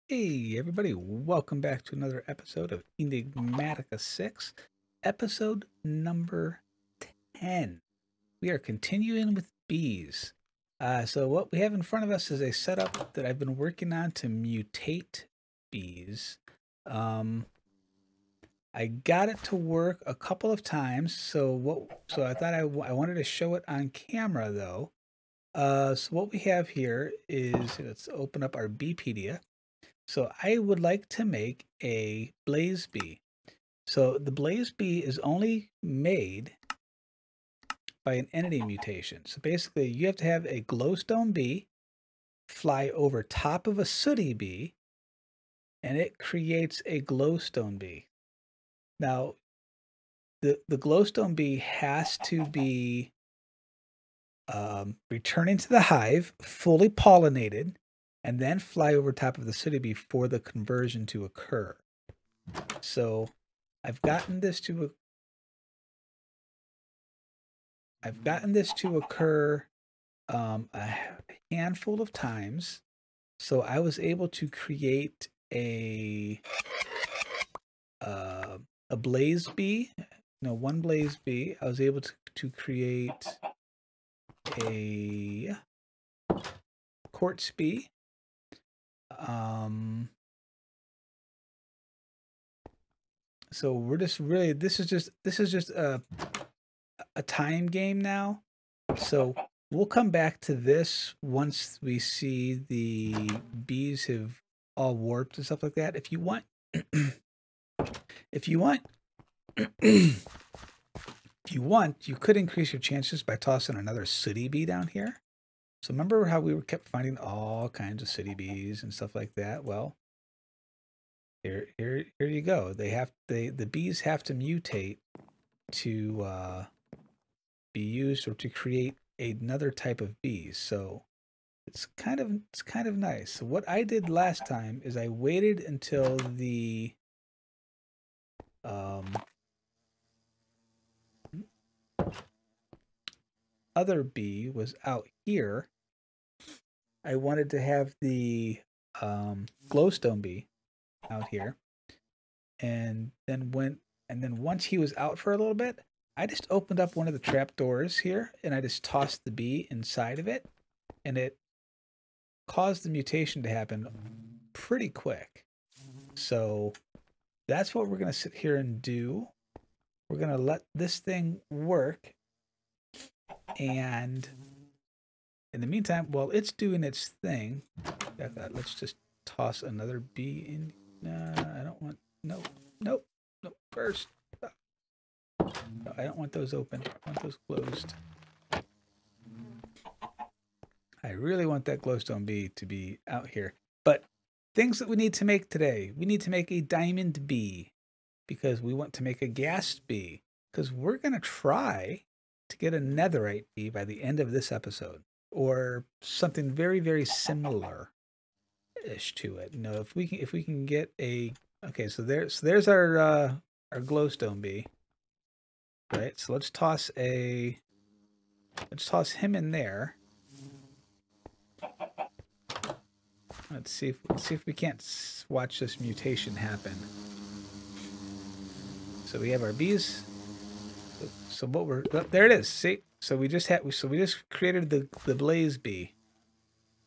Hey everybody, welcome back to another episode of Enigmatica 6, episode number 10. We are continuing with bees. So what we have in front of us is a setup that I've been working on to mutate bees. I got it to work a couple of times, so I thought I wanted to show it on camera though. So what we have here is, let's open up our Beepedia. So I would like to make a blaze bee. So the blaze bee is only made by an entity mutation. So basically you have to have a glowstone bee fly over top of a sooty bee and it creates a glowstone bee. Now the glowstone bee has to be returning to the hive, fully pollinated, and then fly over top of the sooty bee for the conversion to occur. So I've gotten this to occur a handful of times. So I was able to create a blaze bee. No, one blaze bee. I was able to create a quartz bee. So we're just really this is just a time game now. So we'll come back to this once we see the bees have all warped and stuff like that. If you want, if you want, if you want, you could increase your chances by tossing another city bee down here. So remember how we kept finding all kinds of city bees and stuff like that? Well, here you go. The bees have to mutate to be used or to create another type of bees. So it's kind of nice. So what I did last time is I waited until the other bee was out here. I wanted to have the glowstone bee out here, and then once he was out for a little bit, I just opened up one of the trap doors here and I just tossed the bee inside of it, and it caused the mutation to happen pretty quick. So that's what we're going to sit here and do. We're going to let this thing work. And in the meantime, while it's doing its thing, let's just toss another bee in. I don't want, no, first. No, I don't want those open. I want those closed. I really want that glowstone bee to be out here. But things that we need to make today. We need to make a diamond bee because we want to make a gas bee because we're going to try to get a netherite bee by the end of this episode or something very, very similar ish to it. You know, if we can get a, okay, so there's our glowstone bee, right? So let's toss him in there. Let's see if we can't watch this mutation happen. So we have our bees. So what we're, oh, there it is. See, so we just created the blaze bee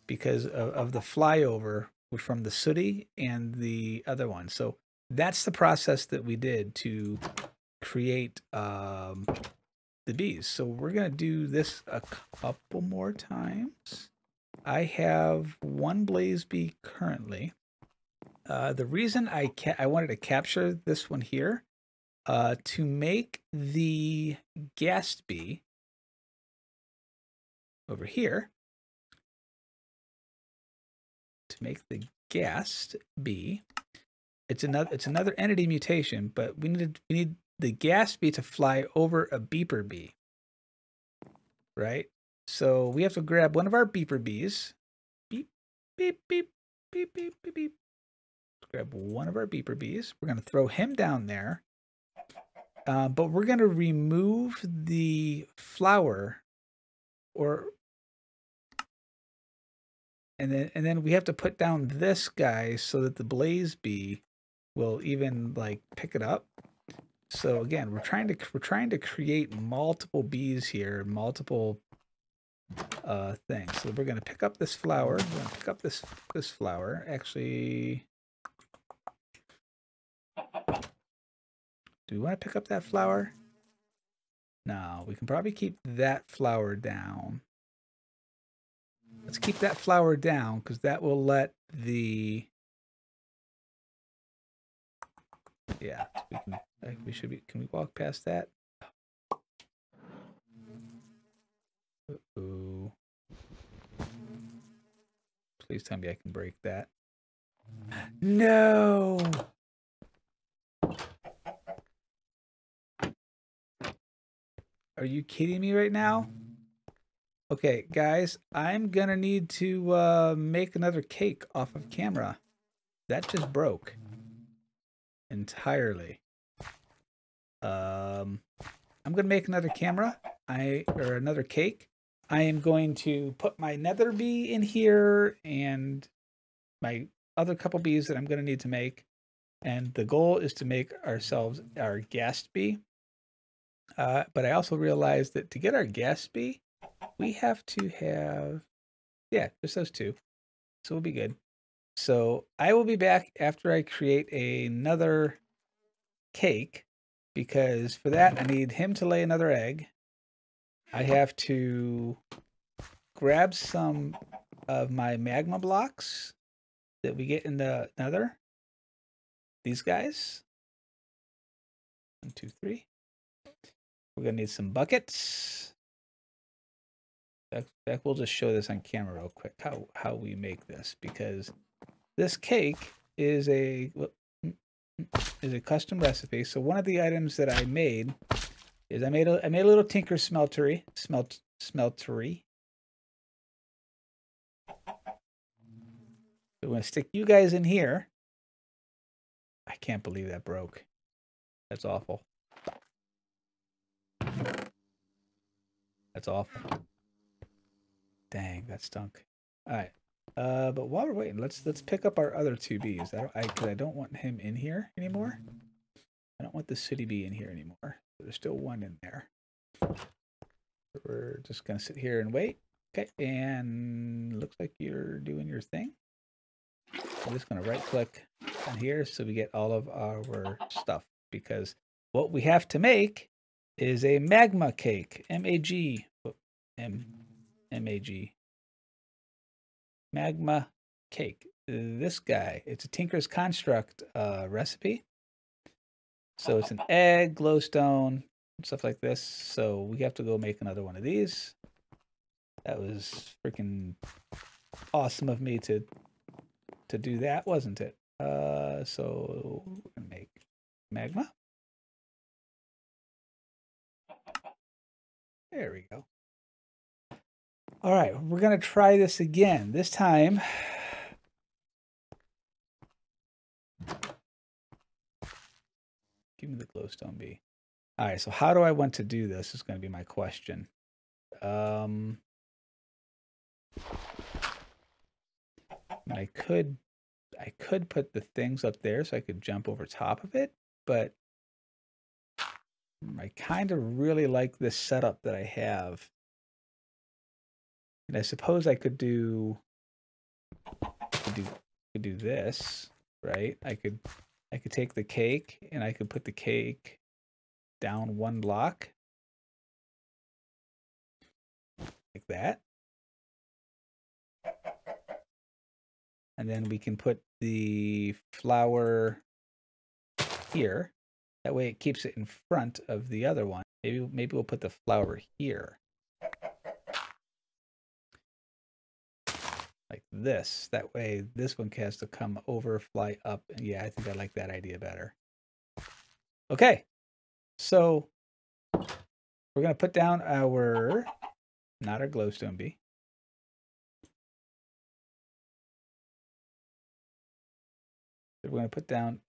because of the flyover from the sooty and the other one. So that's the process that we did to create the bees. So we're gonna do this a couple more times. I have one blaze bee currently. The reason I wanted to capture this one here, to make the gas bee over here, to make the gas bee, it's another entity mutation, but we need the gas bee to fly over a beeper bee, right? So we have to grab one of our beeper bees. Beep, beep, beep, beep, beep, beep, beep. Let's grab one of our beeper bees. We're going to throw him down there. But we're going to remove the flower, or then we have to put down this guy so that the blaze bee will even like pick it up. So again, we're trying to create multiple bees here, multiple things. So we're gonna pick up this flower. We're gonna pick up this flower. Actually, do we want to pick up that flower? No, we can probably keep that flower down. Let's keep that flower down because that will let the we should be. Can we walk past that? Uh-oh. Please tell me I can break that. No. Are you kidding me right now? Okay, guys, I'm gonna need to make another cake off of camera. That just broke entirely. I'm gonna make another camera. Or another cake. I am going to put my nether bee in here and my other couple bees that I'm gonna need to make. And the goal is to make ourselves our guest bee. But I also realized that to get our guest bee, we have to have, just those two. So we'll be good. So I will be back after I create another cake, because for that I need him to lay another egg. I have to grab some of my magma blocks that we get in the nether. These guys. 1, 2, 3. We're gonna need some buckets. We'll just show this on camera real quick how we make this, because this cake is a custom recipe. So one of the items that I made is I made a little tinker smeltery. So I'm gonna stick you guys in here. I can't believe that broke. That's awful. That's awful. Dang, that stunk. All right. But while we're waiting, let's pick up our other two bees. I don't want him in here anymore. I don't want the city bee in here anymore. There's still one in there. We're just gonna sit here and wait. Okay, and looks like you're doing your thing. I'm just gonna right click on here so we get all of our stuff, because what we have to make is a magma cake. M-A-G. M-A-G. Magma cake. This guy. It's a Tinker's Construct recipe. So it's an egg, glowstone, stuff like this. So we have to go make another one of these. That was freaking awesome of me to do that, wasn't it? So we're gonna make magma. There we go. All right, we're gonna try this again. This time, give me the glowstone bee. All right, so how do I want to do this is going to be my question. I could put the things up there so I could jump over top of it, but I kind of really like this setup that I have. And I suppose I could do this, right? I could take the cake and I could put the cake down one block like that. And then we can put the flower here. That way it keeps it in front of the other one. Maybe we'll put the flower here. Like this. That way this one has to come over, fly up. Yeah, I think I like that idea better. Okay. So we're going to put down our, not our glowstone bee. We're going to put down,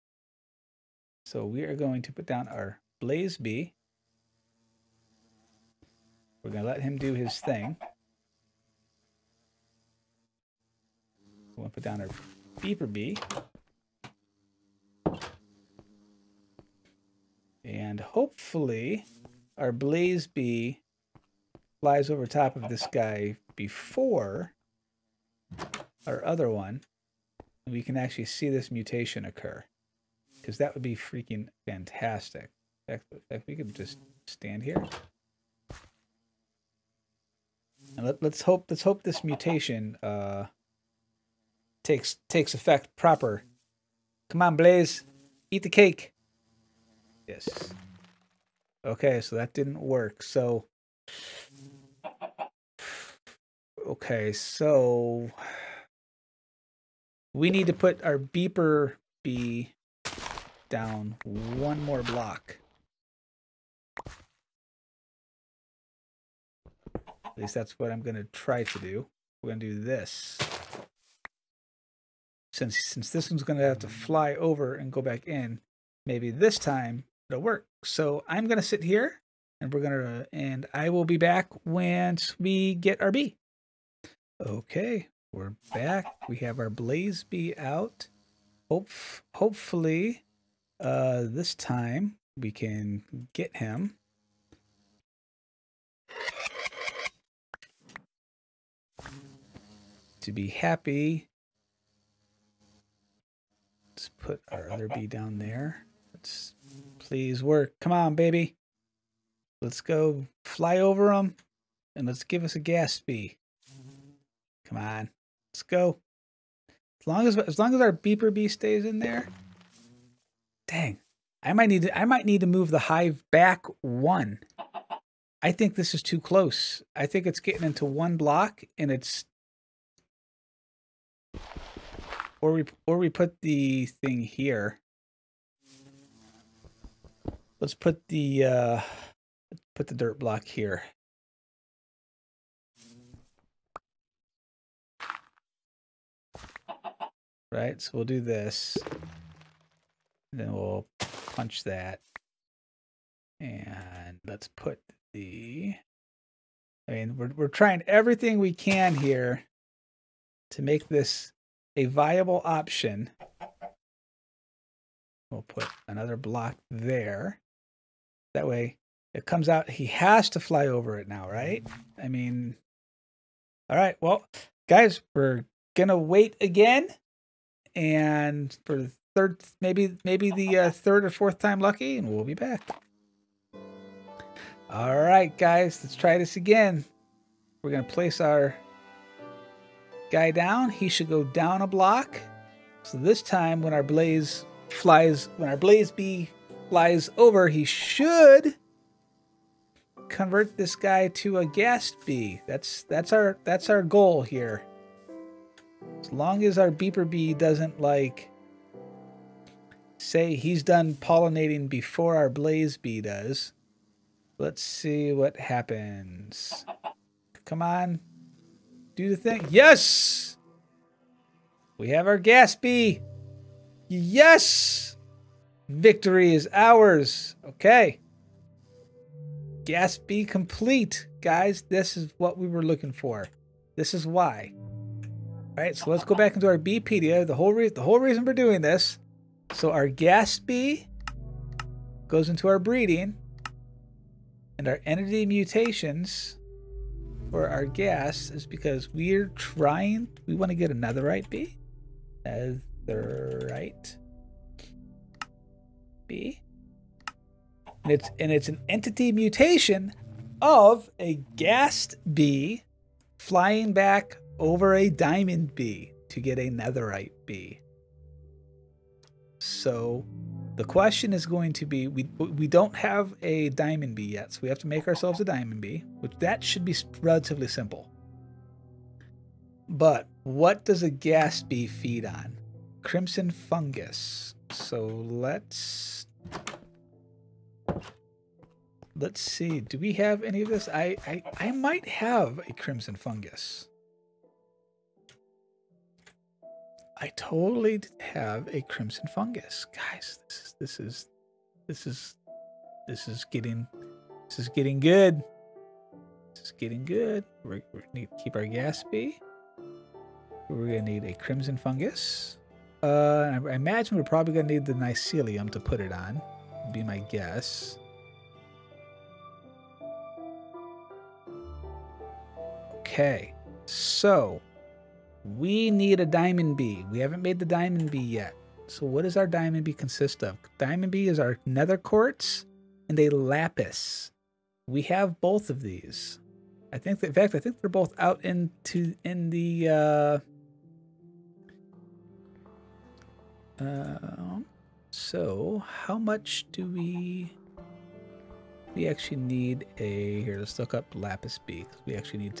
so we are going to put down our blaze bee. We're going to let him do his thing. We want to put down our beeper bee. And hopefully our blaze bee flies over top of this guy before our other one. And we can actually see this mutation occur. Because that would be freaking fantastic. In fact, we could just stand here. And let's hope this mutation takes effect proper. Come on, Blaze. Eat the cake. Yes. Okay, so that didn't work. So okay, so we need to put our beeper bee down one more block. At least that's what I'm going to try to do. We're going to do this. Since this one's going to have to fly over and go back in, maybe this time it'll work. So I'm going to sit here and I will be back once we get our bee. Okay, we're back. We have our blaze bee out. Hopefully this time we can get him. To be happy. Let's put our other bee down there. Let's please work. Come on, baby. Let's go fly over them and let's give us a gas bee. Come on. Let's go. As long as our beeper bee stays in there. Dang. I might need to move the hive back one. I think this is too close. I think it's getting into one block and it's or we put the thing here. Let's put the dirt block here. Right, so we'll do this. And then we'll punch that. And let's put the we're trying everything we can here to make this a viable option. We'll put another block there. That way it comes out. He has to fly over it now, right? I mean, all right. Well, guys, we're going to wait again. And for the third, maybe the third or fourth time lucky, and we'll be back. All right, guys, let's try this again. We're going to place our guy down. He should go down a block. So this time when our blaze bee flies over, he should convert this guy to a gas bee. That's our goal here. As long as our beeper bee doesn't say he's done pollinating before our blaze bee does. Let's see what happens. Come on. Do the thing. Yes! We have our gas bee. Yes! Victory is ours. Okay. Gas bee complete. Guys, this is what we were looking for. This is why. All right, so let's go back into our Beepedia. The whole reason we're doing this. So our gas bee goes into our breeding. And our entity mutations for our gas is because we want to get a netherite bee. Netherite bee. And it's an entity mutation of a ghast bee flying back over a diamond bee to get a netherite bee. So the question is going to be, we don't have a diamond bee yet, so we have to make ourselves a diamond bee, which that should be relatively simple. But what does a ghast bee feed on? Crimson fungus. So let's see. Do we have any of this? I might have a crimson fungus. I totally have a crimson fungus, guys. This is getting good. This is getting good. We need to keep our gas bee. We're gonna need a crimson fungus. I imagine we're probably gonna need the mycelium to put it on. Would be my guess. Okay, so we need a diamond bee. We haven't made the diamond bee yet. So what does our diamond bee consist of? Diamond bee is our nether quartz and a lapis. We have both of these. I think that, in fact, I think they're both out in the so how much do we actually need a, here, let's look up lapis bee. We actually need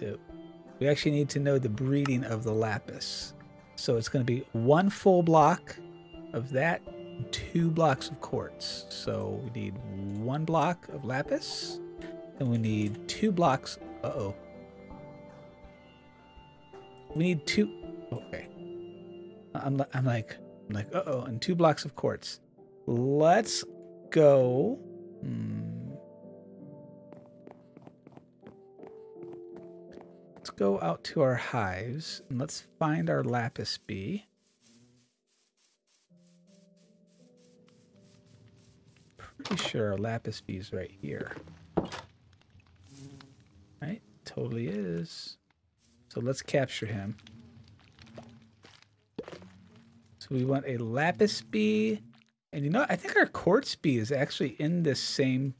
to know the breeding of the lapis. So it's going to be 1 full block of that, 2 blocks of quartz. So we need 1 block of lapis, and we need 2 blocks. We need 2. Okay. I'm like, and 2 blocks of quartz. Let's go. Let's go out to our hives and let's find our lapis bee. Pretty sure our lapis bee is right here. Right? Totally is. So let's capture him. So we want a lapis bee. And you know, I think our quartz bee is actually in this same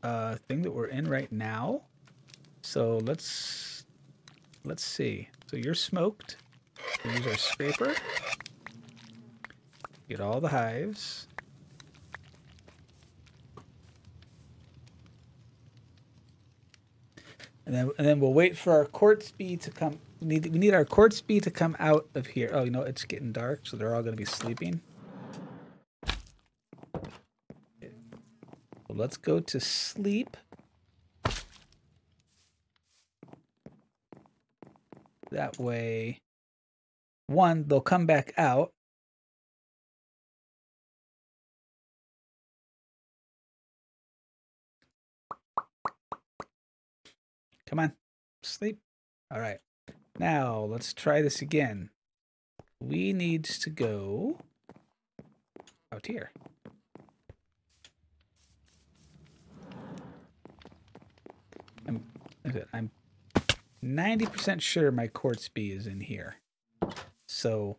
thing that we're in right now. So let's see. So you're smoked. We'll use our scraper. Get all the hives. And then we'll wait for our quartz bee to come. We need our quartz bee to come out of here. Oh, you know, it's getting dark, so they're all going to be sleeping. So let's go to sleep. That way, 1, they'll come back out. Come on, sleep. All right. Now, let's try this again. We need to go out here. I'm 90% sure my quartz bee is in here. So,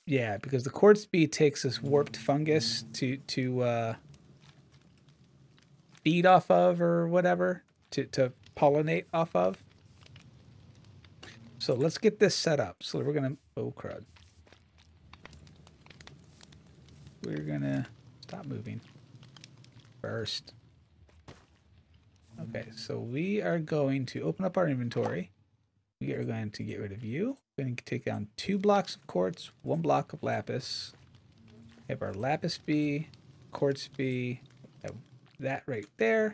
yeah, because the quartz bee takes this warped fungus to feed off of or whatever, to pollinate off of. So let's get this set up. So we're gonna, oh crud. We're gonna stop moving first. Okay, so we are going to open up our inventory. We are going to get rid of you. We're going to take down 2 blocks of quartz, 1 block of lapis. We have our lapis bee, quartz bee, have that right there.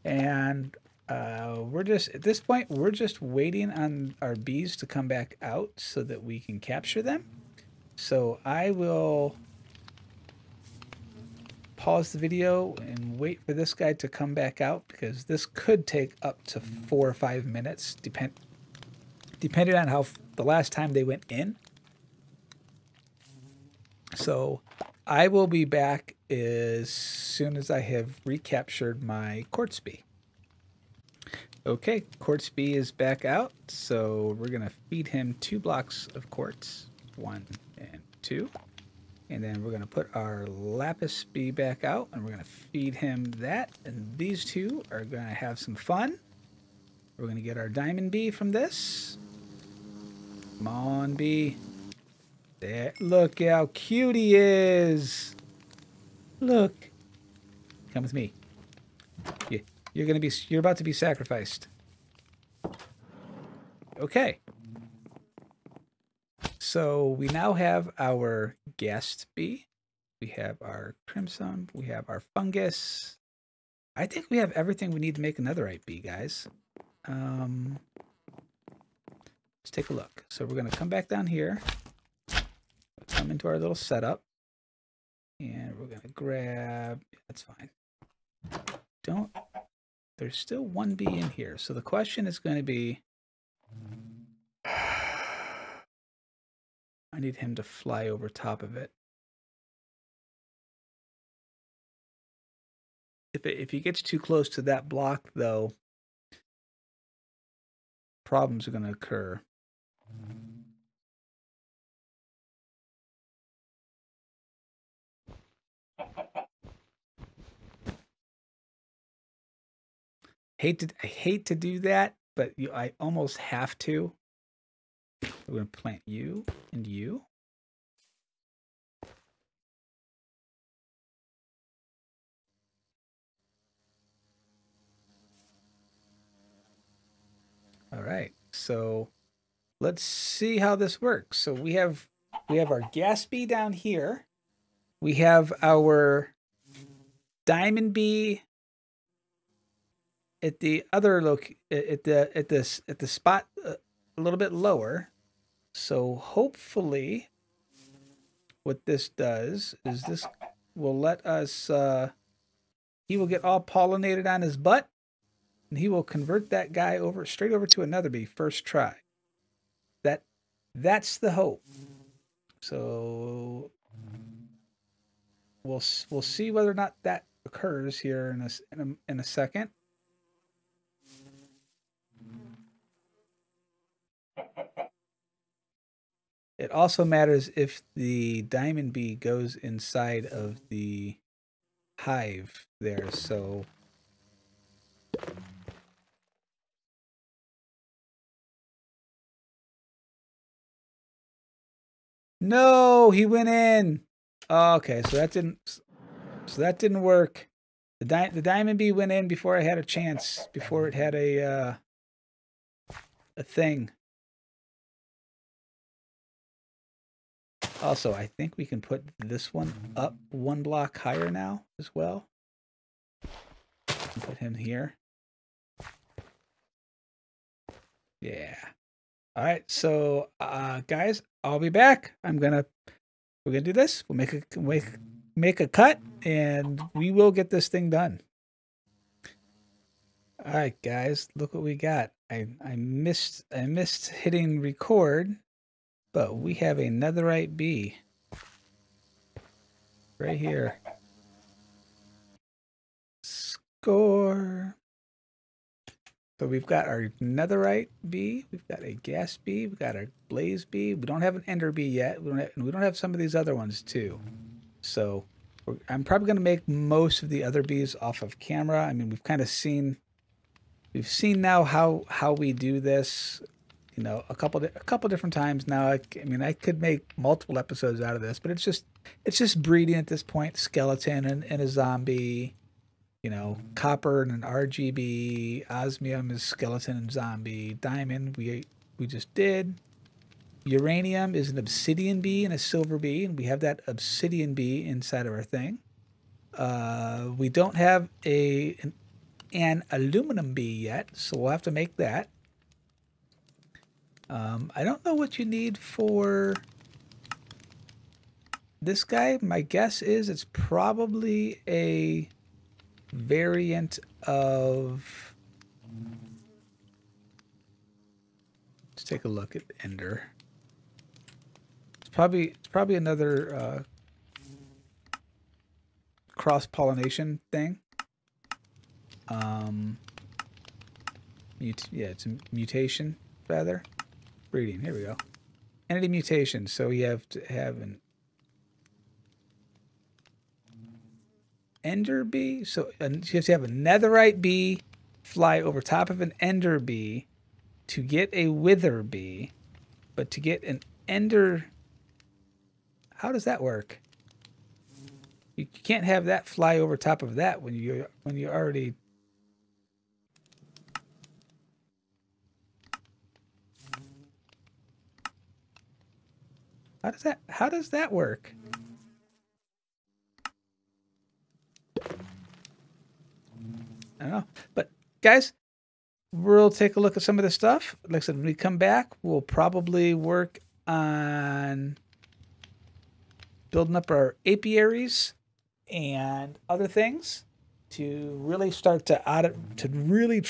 And we're just, at this point, we're just waiting on our bees to come back out so that we can capture them. So I will pause the video and wait for this guy to come back out, because this could take up to 4 or 5 minutes, depending on how the last time they went in. So I will be back as soon as I have recaptured my quartz bee. Okay, quartz bee is back out, so we're gonna feed him 2 blocks of quartz, 1 and 2. And then we're going to put our lapis bee back out, and we're going to feed him that. And these two are going to have some fun. We're going to get our diamond bee from this. Come on, bee. There. Look how cute he is. Look. Come with me. You're about to be sacrificed. Okay. So we now have our guest bee. We have our crimson. We have our fungus. I think we have everything we need to make a netherite bee, guys. Let's take a look. So we're going to come back down here. Come into our little setup. And we're going to grab... That's fine. There's still 1 bee in here. So the question is going to be... I need him to fly over top of it. If he gets too close to that block, though, problems are going to occur. I hate to do that, but I almost have to. We're going to plant you and you. All right, so let's see how this works. So we have our gas bee down here. We have our diamond bee at the other at the spot a little bit lower. So hopefully, what this does is this will let us. He will get all pollinated on his butt, and he will convert that guy straight over to another bee first try. That's the hope. So we'll see whether or not that occurs here in a second. It also matters if the diamond bee goes inside of the hive there. So no, he went in. Oh, okay, so that didn't work. The diamond bee went in before I had a chance, before it had a thing. Also, I think we can put this one up one block higher now as well. Put him here. Yeah. All right, so guys, I'll be back. We're gonna do this. We'll make a cut, and we will get this thing done. All right, guys, look what we got. I missed hitting record, but we have a netherite bee right here. Score. So we've got our netherite bee, we've got a gas bee, we've got a blaze bee. We don't have an ender bee yet. We don't have some of these other ones too. So I'm probably going to make most of the other bees off of camera. I mean, we've seen now how we do this, you know, a couple different times now. I mean, I could make multiple episodes out of this, but it's just breeding at this point. Skeleton and a zombie. You know, copper and an RGB, osmium is skeleton and zombie, diamond we just did. Uranium is an obsidian bee and a silver bee, and we have that obsidian bee inside of our thing. We don't have an aluminum bee yet, so we'll have to make that. I don't know what you need for this guy. My guess is it's probably a variant of, let's take a look at ender. It's probably another cross-pollination thing. It's a mutation rather. Breeding, here we go. Entity mutation, so you have to have an ender bee. So you have to have a netherite bee fly over top of an ender bee to get a wither bee, but to get an ender, how does that work? You can't have that fly over top of that when you already. How does that work? I don't know. But guys, we'll take a look at some of the stuff. Like I said, when we come back, we'll probably work on building up our apiaries and other things to really start to truly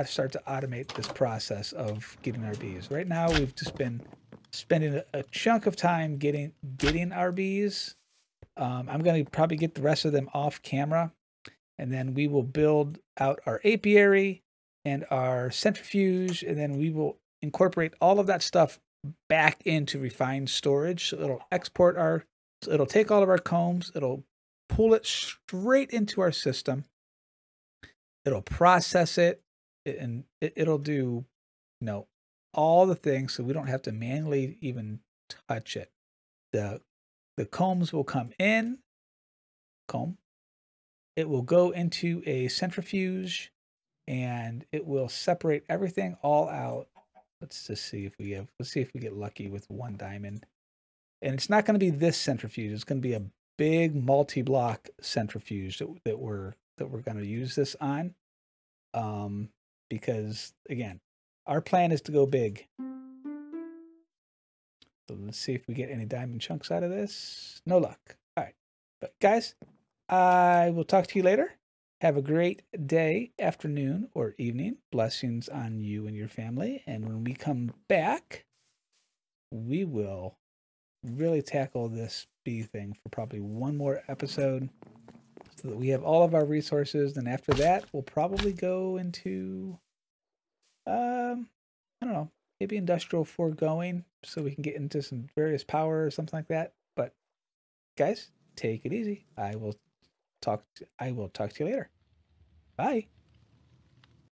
start to automate this process of getting our bees. Right now, we've just been spending a chunk of time getting our bees. I'm going to probably get the rest of them off camera, and then we will build out our apiary and our centrifuge, and then we will incorporate all of that stuff back into refined storage. So it'll take all of our combs, it'll pull it straight into our system, it'll process it, and it'll do, all the things, so we don't have to manually even touch it. The combs will come in, it will go into a centrifuge, and it will separate everything all out. Let's see if we get lucky with one diamond. And it's not going to be this centrifuge. It's going to be a big multi-block centrifuge that we're going to use this on. Because again, our plan is to go big. So let's see if we get any diamond chunks out of this. No luck. All right. But guys, I will talk to you later. Have a great day, afternoon, or evening. Blessings on you and your family. And when we come back, we will really tackle this bee thing for probably one more episode so that we have all of our resources. And after that, we'll probably go into, I don't know, maybe industrial foregoing so we can get into some various power or something like that. But guys, take it easy. I will talk to you later. Bye.